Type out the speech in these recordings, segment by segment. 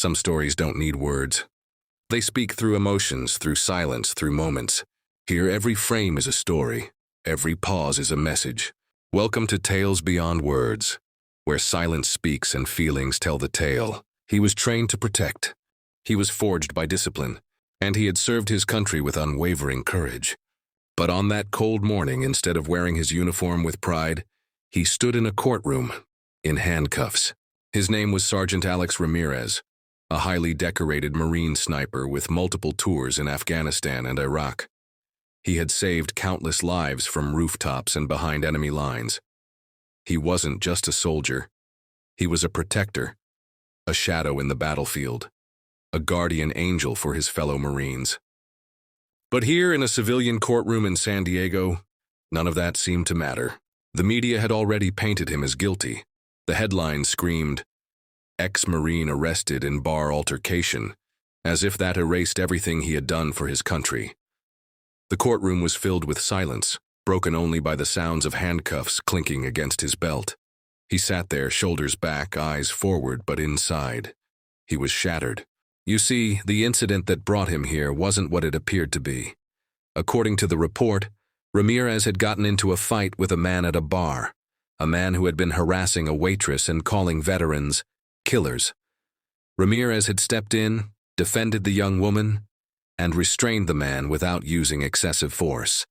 Some stories don't need words. They speak through emotions, through silence, through moments. Here, every frame is a story. Every pause is a message. Welcome to Tales Beyond Words, where silence speaks and feelings tell the tale. He was trained to protect. He was forged by discipline, and he had served his country with unwavering courage. But on that cold morning, instead of wearing his uniform with pride, he stood in a courtroom, in handcuffs. His name was Sergeant Alex Ramirez, a highly decorated Marine sniper with multiple tours in Afghanistan and Iraq. He had saved countless lives from rooftops and behind enemy lines. He wasn't just a soldier. He was a protector, a shadow in the battlefield, a guardian angel for his fellow Marines. But here in a civilian courtroom in San Diego, none of that seemed to matter. The media had already painted him as guilty. The headlines screamed, "Ex-Marine arrested in bar altercation," as if that erased everything he had done for his country. The courtroom was filled with silence, broken only by the sounds of handcuffs clinking against his belt. He sat there, shoulders back, eyes forward, but inside, he was shattered. You see, the incident that brought him here wasn't what it appeared to be. According to the report, Ramirez had gotten into a fight with a man at a bar, a man who had been harassing a waitress and calling veterans killers. Ramirez had stepped in, defended the young woman, and restrained the man without using excessive force.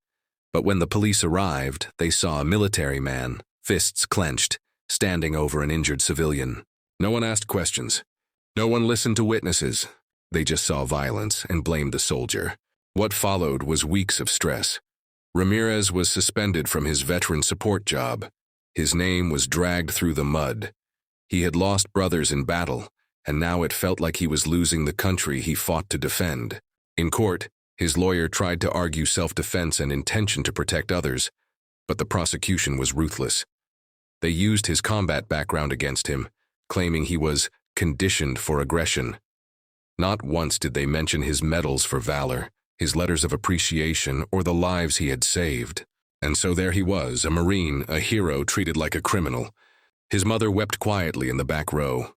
But when the police arrived, they saw a military man, fists clenched, standing over an injured civilian. No one asked questions. No one listened to witnesses. They just saw violence and blamed the soldier. What followed was weeks of stress. Ramirez was suspended from his veteran support job. His name was dragged through the mud. He had lost brothers in battle, and now it felt like he was losing the country he fought to defend. In court, his lawyer tried to argue self-defense and intention to protect others, but the prosecution was ruthless. They used his combat background against him, claiming he was conditioned for aggression. Not once did they mention his medals for valor, his letters of appreciation, or the lives he had saved. And so there he was, a Marine, a hero treated like a criminal. His mother wept quietly in the back row.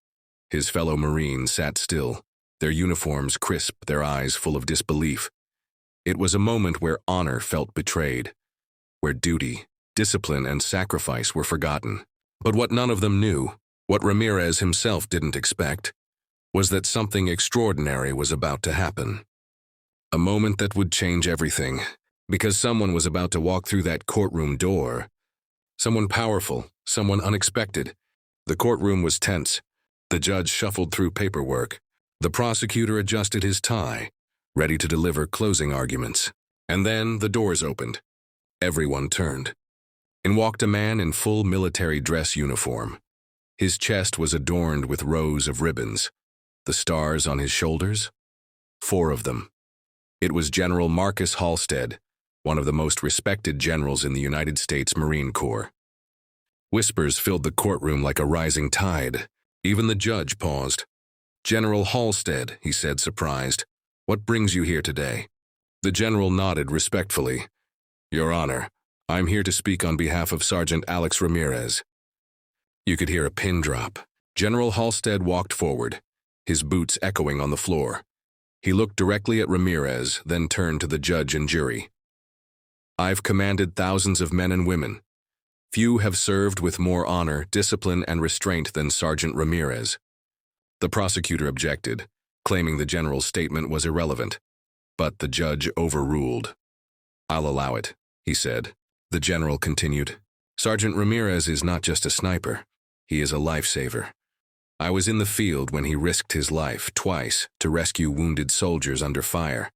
His fellow Marines sat still, their uniforms crisp, their eyes full of disbelief. It was a moment where honor felt betrayed, where duty, discipline, and sacrifice were forgotten. But what none of them knew, what Ramirez himself didn't expect, was that something extraordinary was about to happen. A moment that would change everything, because someone was about to walk through that courtroom door. Someone powerful, someone unexpected. The courtroom was tense. The judge shuffled through paperwork. The prosecutor adjusted his tie, ready to deliver closing arguments. And then the doors opened. Everyone turned. In walked a man in full military dress uniform. His chest was adorned with rows of ribbons. The stars on his shoulders? 4 of them. It was General Marcus Halstead, one of the most respected generals in the United States Marine Corps. Whispers filled the courtroom like a rising tide. Even the judge paused. "General Halstead," he said, surprised. "What brings you here today?" The general nodded respectfully. "Your Honor, I'm here to speak on behalf of Sergeant Alex Ramirez." You could hear a pin drop. General Halstead walked forward, his boots echoing on the floor. He looked directly at Ramirez, then turned to the judge and jury. "I've commanded thousands of men and women. Few have served with more honor, discipline, and restraint than Sergeant Ramirez." The prosecutor objected, claiming the general's statement was irrelevant. But the judge overruled. "I'll allow it," he said. The general continued, "Sergeant Ramirez is not just a sniper. He is a lifesaver. I was in the field when he risked his life twice to rescue wounded soldiers under fire.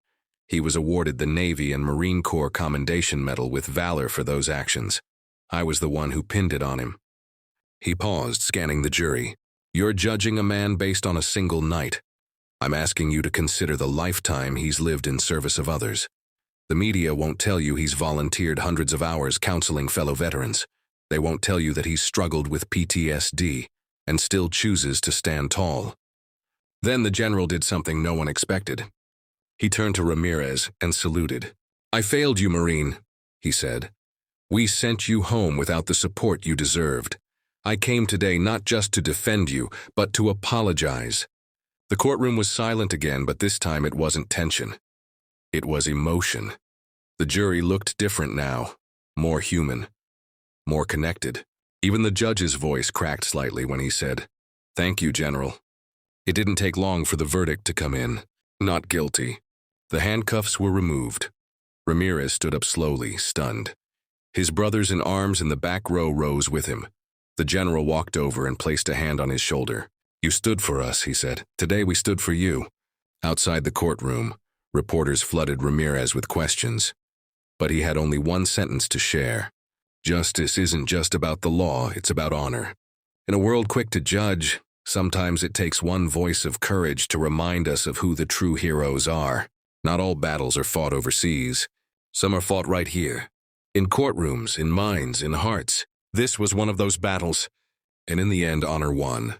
He was awarded the Navy and Marine Corps Commendation Medal with valor for those actions. I was the one who pinned it on him." He paused, scanning the jury. "You're judging a man based on a single night. I'm asking you to consider the lifetime he's lived in service of others. The media won't tell you he's volunteered hundreds of hours counseling fellow veterans. They won't tell you that he's struggled with PTSD and still chooses to stand tall." Then the general did something no one expected. He turned to Ramirez and saluted. "I failed you, Marine," he said. "We sent you home without the support you deserved. I came today not just to defend you, but to apologize. The courtroom was silent again, but this time it wasn't tension. It was emotion. The jury looked different now, more human, more connected. Even the judge's voice cracked slightly when he said, "Thank you, General." It didn't take long for the verdict to come in. Not guilty. The handcuffs were removed. Ramirez stood up slowly, stunned. His brothers in arms in the back row rose with him. The general walked over and placed a hand on his shoulder. "You stood for us," he said. "Today we stood for you." Outside the courtroom, reporters flooded Ramirez with questions. But he had only one sentence to share. Justice isn't just about the law, it's about honor. In a world quick to judge, sometimes it takes one voice of courage to remind us of who the true heroes are. Not all battles are fought overseas. Some are fought right here. In courtrooms, in minds, in hearts. This was one of those battles, and in the end, honor won.